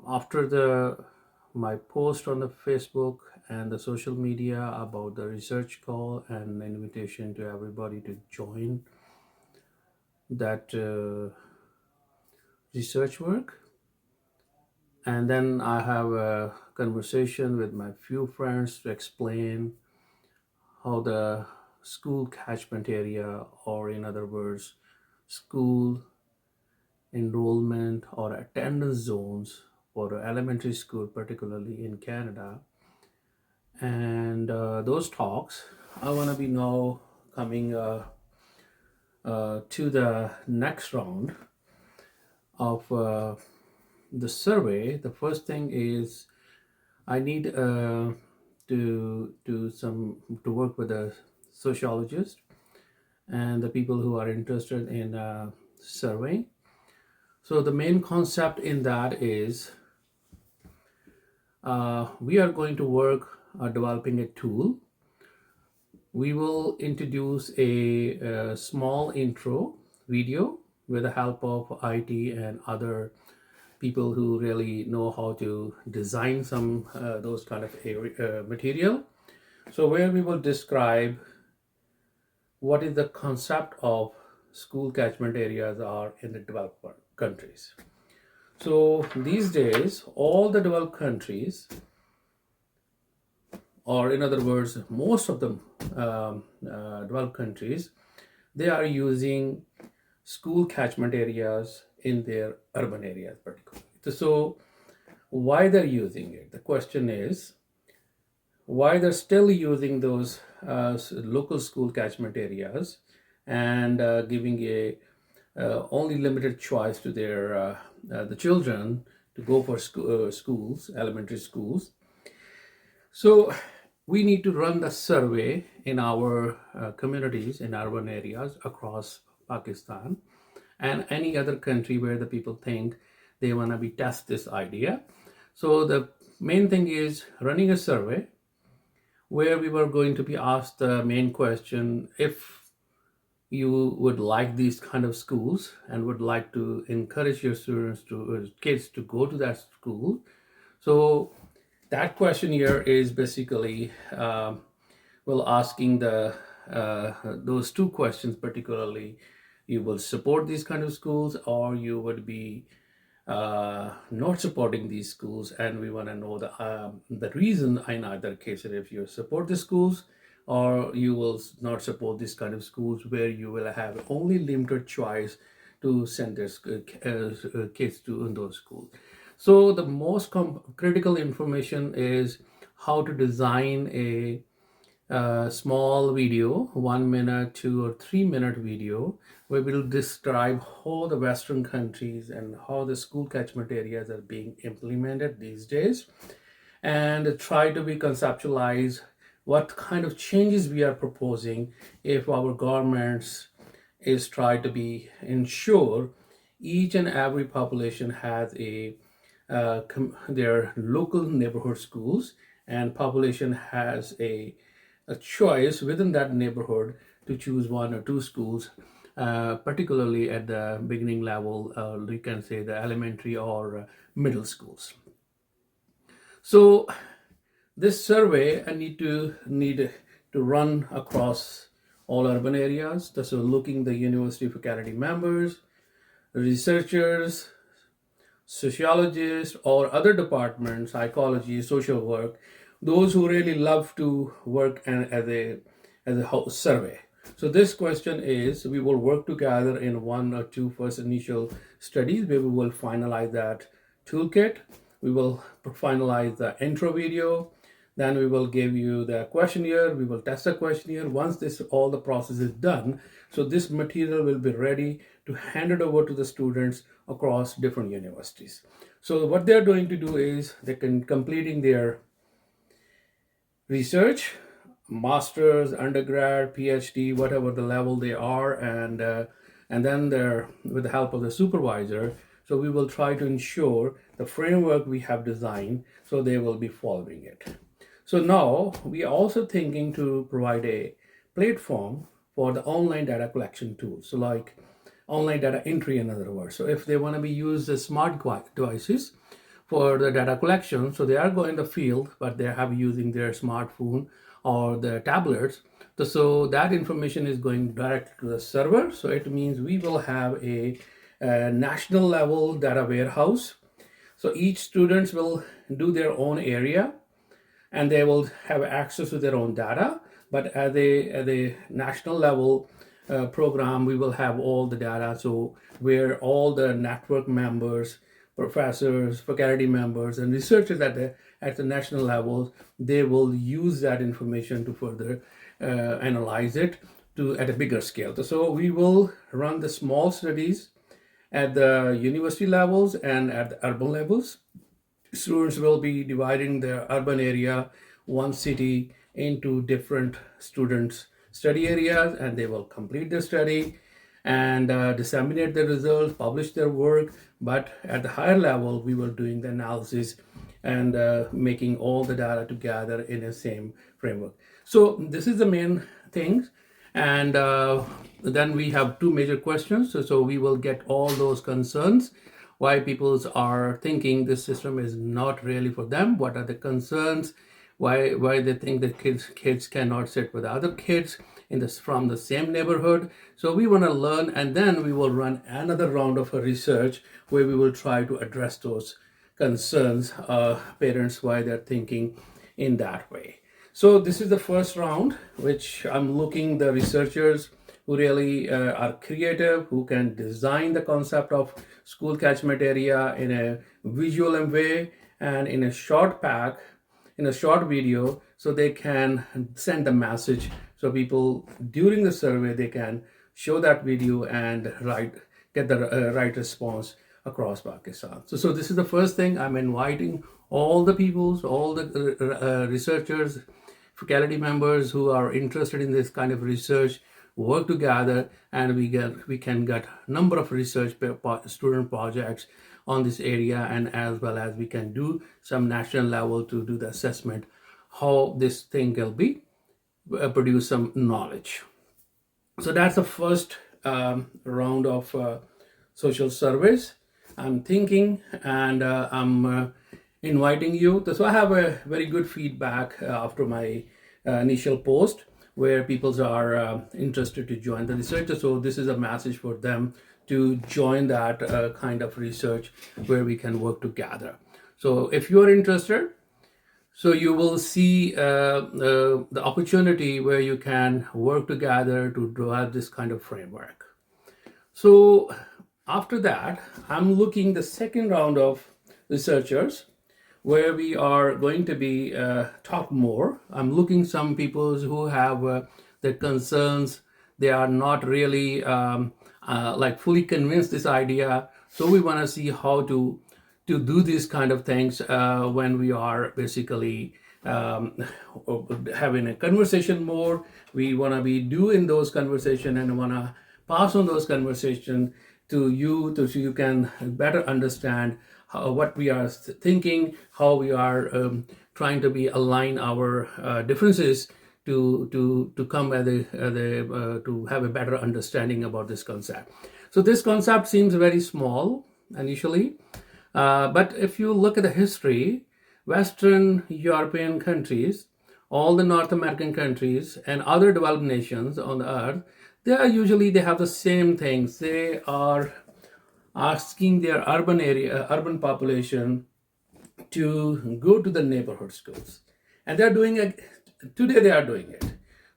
After my post on the Facebook and the social media about the research call and invitation to everybody to join that research work, and then I have a conversation with my few friends to explain how the school catchment area, or in other words, school enrollment or attendance zones for elementary school, particularly in Canada. And those talks, I want to be now coming to the next round of the survey. The first thing is I need to work with a sociologist and the people who are interested in surveying. So the main concept in that is we are going to work developing a tool. We will introduce a small intro video with the help of IT and other people who really know how to design some those kind of material. So where we will describe what is the concept of school catchment areas are in the developed countries. So these days, all the developed countries, or in other words, most of the developed countries, they are using school catchment areas in their urban areas particularly. So why they're using it? The question is why they're still using those local school catchment areas and giving a only limited choice to their the children to go for schools, elementary schools. So we need to run the survey in our communities in urban areas across Pakistan and any other country where the people think they want to be test this idea. So the main thing is running a survey where we were going to be asked the main question: if you would like these kind of schools and would like to encourage your students to kids to go to that school. So that question here is basically well, asking the those two questions particularly: you will support these kind of schools, or you would be not supporting these schools. And we want to know the reason in either case, if you support the schools or you will not support this kind of schools where you will have only limited choice to send their kids to those schools. So the most critical information is how to design a small video, 1 minute, 2 or 3 minute video, where we'll describe how the Western countries and how the school catchment areas are being implemented these days, and try to be conceptualize what kind of changes we are proposing if our governments is try to be ensure each and every population has a their local neighborhood schools, and population has a choice within that neighborhood to choose one or two schools, particularly at the beginning level, you can say the elementary or middle schools. So this survey I need to run across all urban areas. So looking the University of Academy members, researchers, sociologists, or other departments, psychology, social work, those who really love to work as a survey. So this question is, we will work together in one or two first initial studies where we will finalize that toolkit. We will finalize the intro video. Then we will give you the questionnaire. We will test the questionnaire. Once this all the process is done, so this material will be ready to hand it over to the students across different universities. So what they're going to do is they can completing their research, master's, undergrad, PhD, whatever the level they are, and then they're with the help of the supervisor. So we will try to ensure the framework we have designed, so they will be following it. So now we are also thinking to provide a platform for the online data collection tools. So like online data entry, in other words. So if they want to be used as smart devices, for the data collection. So they are going in the field, but they have using their smartphone or the tablets. So that information is going direct to the server. So it means we will have a national level data warehouse. So each students will do their own area and they will have access to their own data. But at a national level program, we will have all the data. So where all the network members, professors, faculty members, and researchers at the national level, they will use that information to further analyze it at a bigger scale. So we will run the small studies at the university levels and at the urban levels. Students will be dividing the urban area, one city, into different students study areas, and they will complete their study and disseminate the results, publish their work. But at the higher level, we were doing the analysis and making all the data together in the same framework. So this is the main thing. And then we have two major questions. So we will get all those concerns, why people are thinking this system is not really for them, what are the concerns, why they think that kids cannot sit with other kids from the same neighborhood. So we want to learn, and then we will run another round of a research where we will try to address those concerns, parents, why they're thinking in that way. So this is the first round, which I'm looking the researchers who really are creative, who can design the concept of school catchment area in a visual way and in a short video, so they can send the message. So people during the survey, they can show that video and get the right response across Pakistan. So this is the first thing. I'm inviting all the peoples, all the researchers, faculty members who are interested in this kind of research, work together, and we can get number of research student projects on this area, and as well as we can do some national level to do the assessment how this thing will be produce some knowledge. So that's the first round of social surveys I'm thinking, and I'm inviting you. So I have a very good feedback after my initial post where people are interested to join the research. So this is a message for them to join that kind of research where we can work together. So if you are interested, so you will see the opportunity where you can work together to develop this kind of framework. So after that, I'm looking the second round of researchers where we are going to be talk more. I'm looking some people who have their concerns. They are not really like fully convinced this idea. So we want to see how to do these kind of things when we are basically having a conversation more. We want to be doing those conversation and want to pass on those conversation to you, so you can better understand what we are thinking, how we are trying to be align our differences to come to have a better understanding about this concept. So this concept seems very small initially, but if you look at the history, Western European countries, all the North American countries, and other developed nations on the earth, they have the same things. They are asking their urban population to go to the neighborhood schools, and they're doing it today. They are doing it.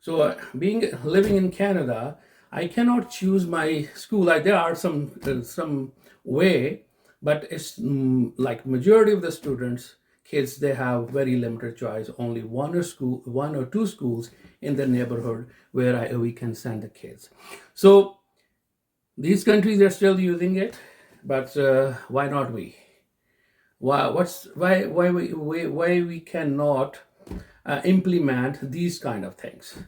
So living in Canada, I cannot choose my school. There are some way, but it's like majority of the students, kids, they have very limited choice. Only one or two schools in the neighborhood where we can send the kids. So these countries are still using it, but why not we? Why we cannot implement these kind of things?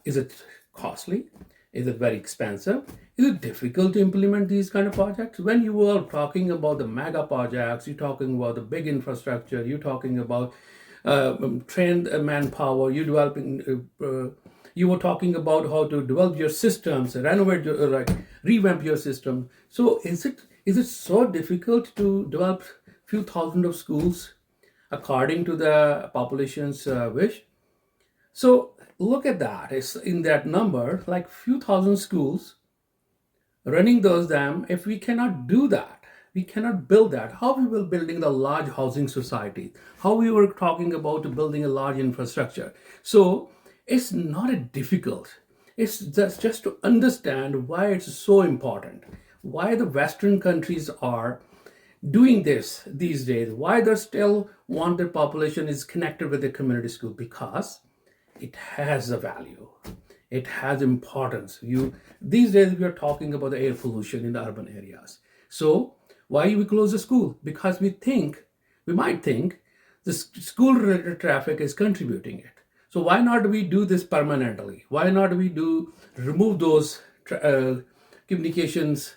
Is it costly? Is it very expensive? Is it difficult to implement these kind of projects? When you are talking about the mega projects, you're talking about the big infrastructure, you're talking about trained manpower, you were talking about how to develop your systems, renovate revamp your system. So is it so difficult to develop few thousand of schools according to the population's wish. So look at that. It's in that number, like few thousand schools running those dam. If we cannot do that, we cannot build that. How we will building the large housing society? How we were talking about building a large infrastructure? So it's not a difficult. It's just to understand why it's so important. Why the Western countries are doing this these days. Why they still want their population is connected with the community school, because it has a value, it has importance. You these days we are talking about the air pollution in the urban areas. So why we close the school? Because we might think the school related traffic is contributing it. So why not we do this permanently? Why not we do remove those communications,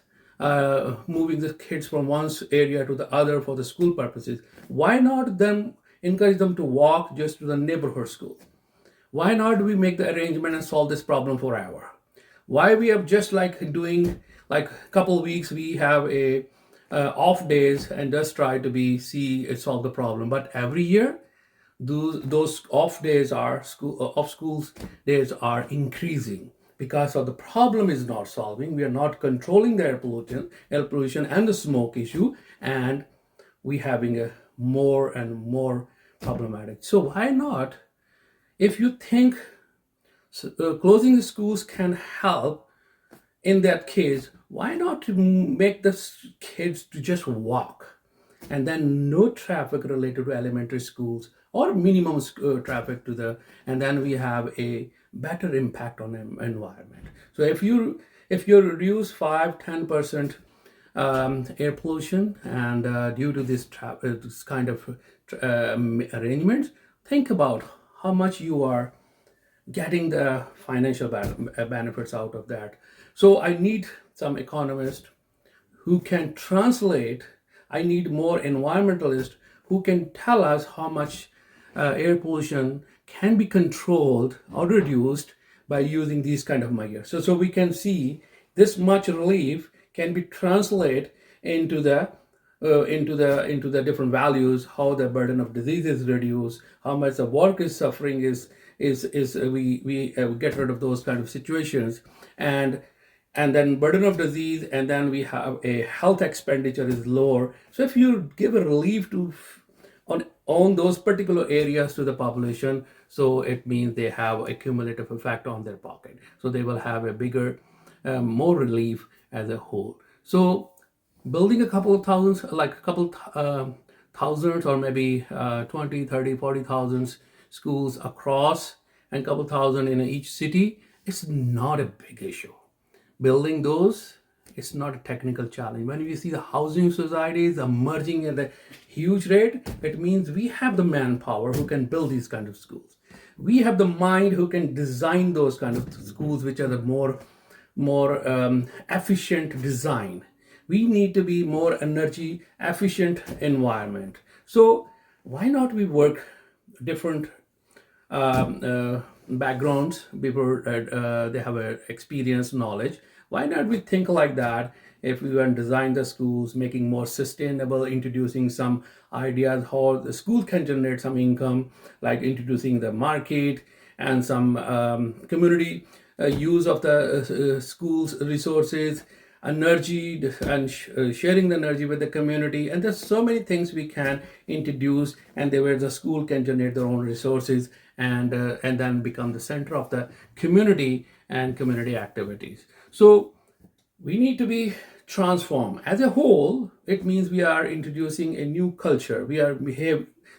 moving the kids from one area to the other for the school purposes? Why not then encourage them to walk just to the neighborhood school? Why not we make the arrangement and solve this problem forever? Why we have just like doing like a couple weeks we have a off days and just try to be see it solve the problem, but every year those off days are off schools days are increasing because of the problem is not solving. We are not controlling the air pollution and the smoke issue, and we having a more and more problematic. So why not, if you think closing the schools can help in that case, why not to make the kids to just walk, and then no traffic related to elementary schools or minimum traffic to the, and then we have a better impact on the environment. So if you reduce 5-10% air pollution, and due to this kind of arrangements, think about how much you are getting the financial benefits out of that. So I need some economist who can translate. I need more environmentalists who can tell us how much air pollution can be controlled or reduced by using these kind of measures. So we can see this much relief can be translated into the different values, how the burden of disease is reduced, how much the work is suffering is we get rid of those kind of situations, and then burden of disease, and then we have a health expenditure is lower. So if you give a relief to on those particular areas to the population, so it means they have a cumulative effect on their pocket. So they will have a bigger, more relief as a whole. So building a couple of thousands, like a couple thousands, or maybe 20, 30, 40,000 schools across, and a couple thousand in each city, it's not a big issue. Building those, it's not a technical challenge. When we see the housing societies emerging at a huge rate, it means we have the manpower who can build these kind of schools. We have the mind who can design those kind of schools, which are the more efficient design. We need to be more energy efficient environment. So why not we work different backgrounds, people they have a experience, knowledge. Why not we think like that? If we want to design the schools, making more sustainable, introducing some ideas how the school can generate some income, like introducing the market and some community use of the schools resources, energy, and sharing the energy with the community. And there's so many things we can introduce, and where the school can generate their own resources, and then become the center of the community and community activities. So we need to be transformed as a whole. It means we are introducing a new culture. We are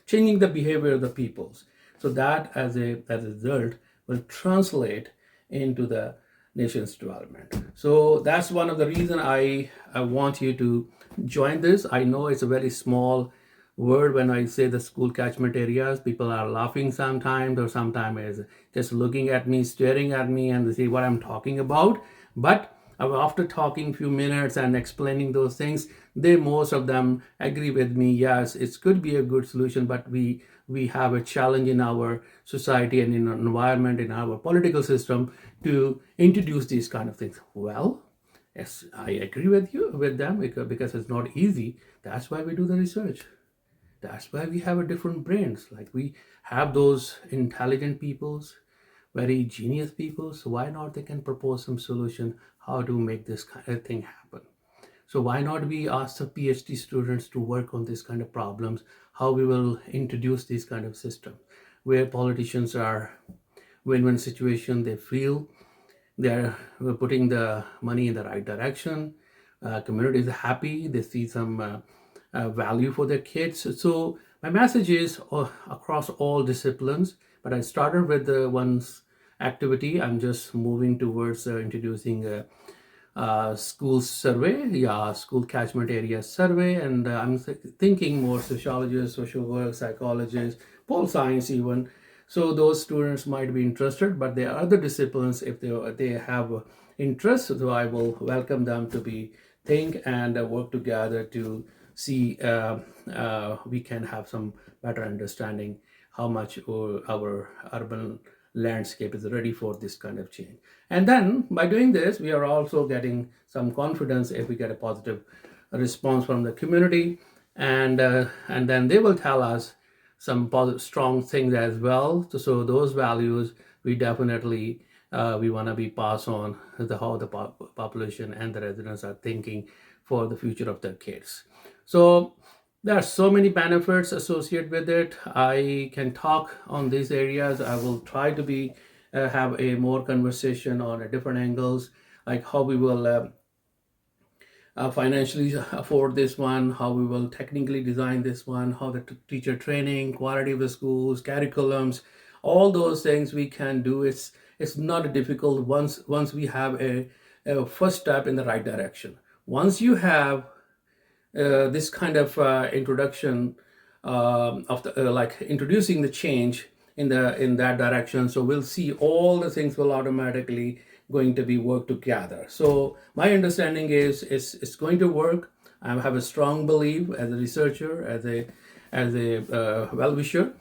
changing the behavior of the peoples. So that as a result will translate into the nation's development. So that's one of the reasons I want you to join this. I know it's a very small word when I say the school catchment areas. People are laughing sometimes, or sometimes is just looking at me, staring at me, and they see what I'm talking about. But after talking few minutes and explaining those things, most of them agree with me. Yes, it could be a good solution, but we have a challenge in our society and in our environment, in our political system, to introduce these kind of things. Well, yes, I agree with them, because it's not easy. That's why we do the research. That's why we have a different brains. Like we have those intelligent peoples, very genius people. So why not they can propose some solution how to make this kind of thing happen? So why not we ask the PhD students to work on this kind of problems, how we will introduce these kind of systems, where politicians are win-win situation, they feel they're putting the money in the right direction. Community is happy. They see some value for their kids. So my message is across all disciplines. But I started with the one's activity. I'm just moving towards introducing a school survey, yeah, school catchment area survey, and I'm thinking more sociologists, social work, psychologists, pol science even. So those students might be interested, but there are other disciplines if they have interest. So I will welcome them to be think and work together to see we can have some better understanding how much our urban landscape is ready for this kind of change. And then by doing this, we are also getting some confidence if we get a positive response from the community, and then they will tell us some positive, strong things as well. So those values we definitely we want to be passed on how the population and the residents are thinking for the future of their kids. So there are so many benefits associated with it. I can talk on these areas. I will try to be have a more conversation on a different angles, like how we will financially afford this one, how we will technically design this one, how the teacher training, quality of the schools, curriculums, all those things we can do. It's not difficult once we have a first step in the right direction. Once you have this kind of introduction of the like introducing the change in that direction, so we'll see all the things will automatically going to be work together. So my understanding is it's going to work. I have a strong belief as a researcher, as a well-wisher,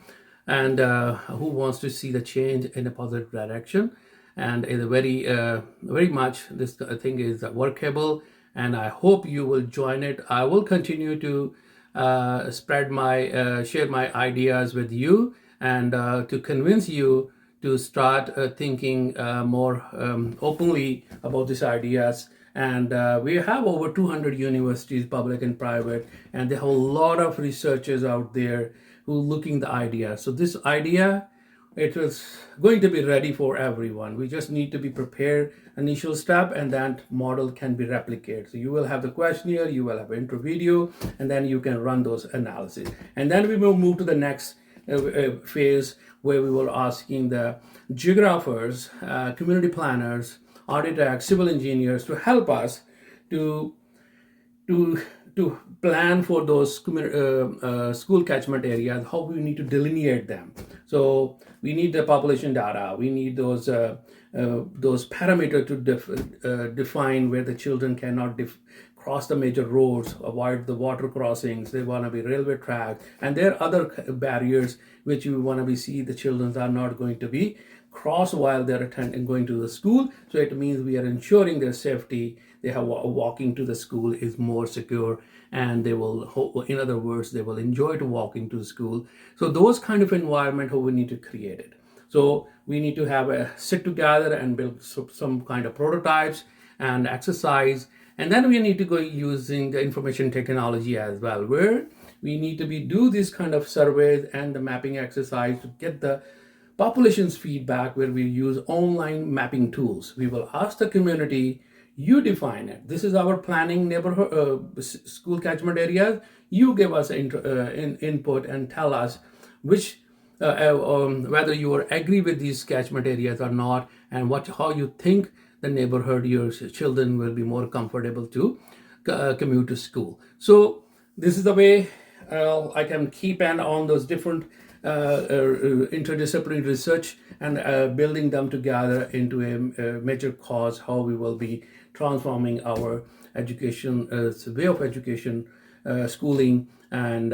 and who wants to see the change in a positive direction, and is a very much this thing is workable, and I hope you will join it. I will continue to spread my share my ideas with you, and to convince you to start thinking more openly about these ideas. And we have over 200 universities, public and private, and they have a lot of researchers out there who looking the idea. So this idea, it was going to be ready for everyone. We just need to be prepared initial step, and that model can be replicated. So you will have the questionnaire, you will have an intro video, and then you can run those analysis. And then we will move to the next phase, where we were asking the geographers, community planners, architects, civil engineers to help us to to to plan for those school catchment areas, how we need to delineate them. So we need the population data, we need those parameters to define where the children cannot cross the major roads, avoid the water crossings, they want to be railway tracks, and there are other barriers which we want to be see the children are not going to be cross while they're attending going to the school. So it means we are ensuring their safety. They have walking to the school is more secure, and they will, in other words, they will enjoy to walking to school. So those kind of environment how we need to create it. So we need to have a sit together and build some kind of prototypes and exercise, and then we need to go using the information technology as well, where we need to be do this kind of surveys and the mapping exercise to get the population's feedback, where we use online mapping tools. We will ask the community, you define it. This is our planning neighborhood school catchment areas. You give us input and tell us which whether you agree with these catchment areas or not, and how you think the neighborhood your children will be more comfortable to commute to school. So this is the way I can keep an on those different interdisciplinary research and building them together into a major cause, how we will be transforming our education, way of education, schooling, and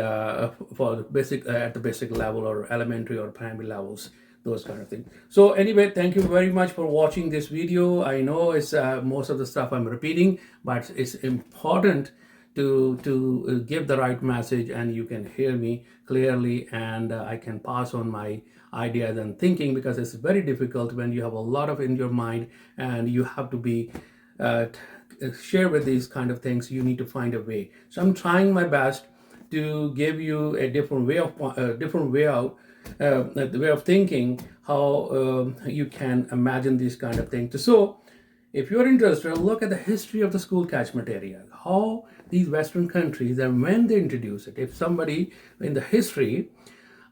for the basic at the basic level or elementary or primary levels, those kind of things. So anyway, thank you very much for watching this video. I know it's most of the stuff I'm repeating, but it's important to give the right message, and you can hear me clearly, and I can pass on my ideas and thinking, because it's very difficult when you have a lot of in your mind and you have to be share with these kind of things. You need to find a way. So I'm trying my best to give you a different way of the way of thinking, how you can imagine these kind of things. So if you're interested, look at the history of the school catchment area, how these Western countries and when they introduce it. If somebody in the history,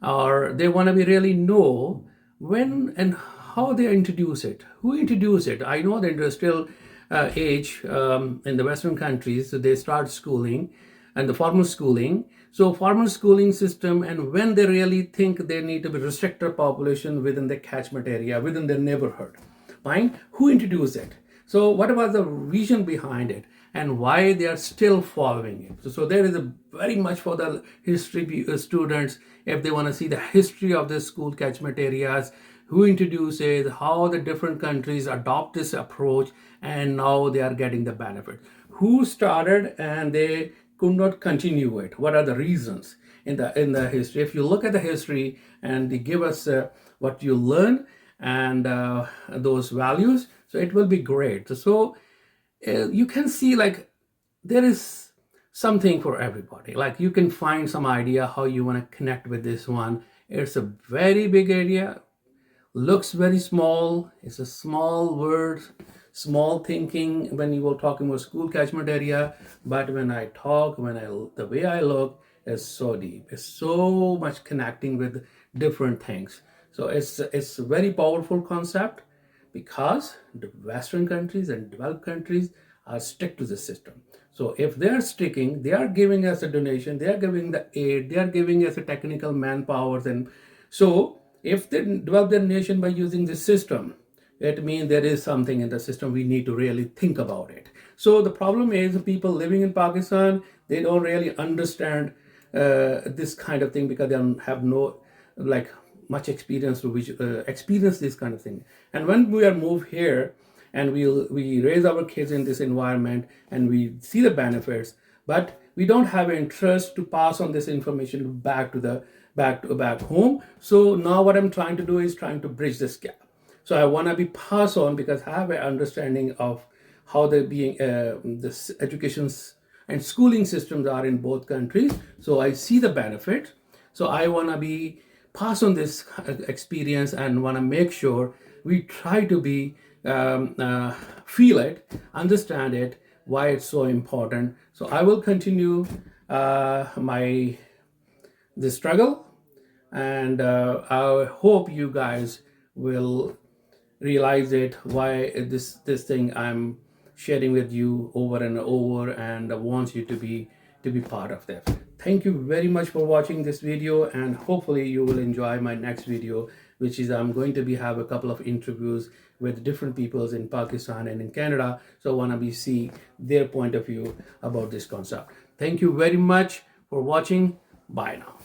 or they want to be really know when and how they introduce it, who introduced it. I know the industrial age in the Western countries, so they start schooling and the formal schooling. So formal schooling system, and when they really think they need to be restrict their population within the catchment area, within their neighborhood. Fine, who introduced it? So what was the vision behind it, and why they are still following it? So there is a very much for the history students, if they want to see the history of the school catchment areas, who introduced it, how the different countries adopt this approach, and now they are getting the benefit. Who started and they could not continue it? What are the reasons in the history? If you look at the history and they give us what you learn and those values, so it will be great. So you can see like there is something for everybody. Like you can find some idea how you want to connect with this one. It's a very big area, looks very small. It's a small word, small thinking when you were talking about school catchment area. But when I talk, the way I look is so deep. It's so much connecting with different things. So it's a very powerful concept, because the Western countries and developed countries are stick to the system. So if they are sticking, they are giving us a donation, they are giving the aid, they are giving us a technical manpower. And so if they develop their nation by using this system, it means there is something in the system. We need to really think about it. So the problem is the people living in Pakistan, they don't really understand this kind of thing, because they don't have no like much experience to which experience this kind of thing. And when we are moved here and we raise our kids in this environment and we see the benefits, but we don't have interest to pass on this information back to the back home. So now what I'm trying to do is trying to bridge this gap. So I want to be passed on, because I have an understanding of how the being this educations and schooling systems are in both countries. So I see the benefit. So I want to be pass on this experience and want to make sure we try to be feel it, understand it, why it's so important. So I will continue the struggle, and I hope you guys will realize it, why this thing I'm sharing with you over and over, and wants you to be part of that. Thank you very much for watching this video, and hopefully you will enjoy my next video, which is I'm going to have a couple of interviews with different peoples in Pakistan and in Canada. So I want to see their point of view about this concept. Thank you very much for watching. Bye now.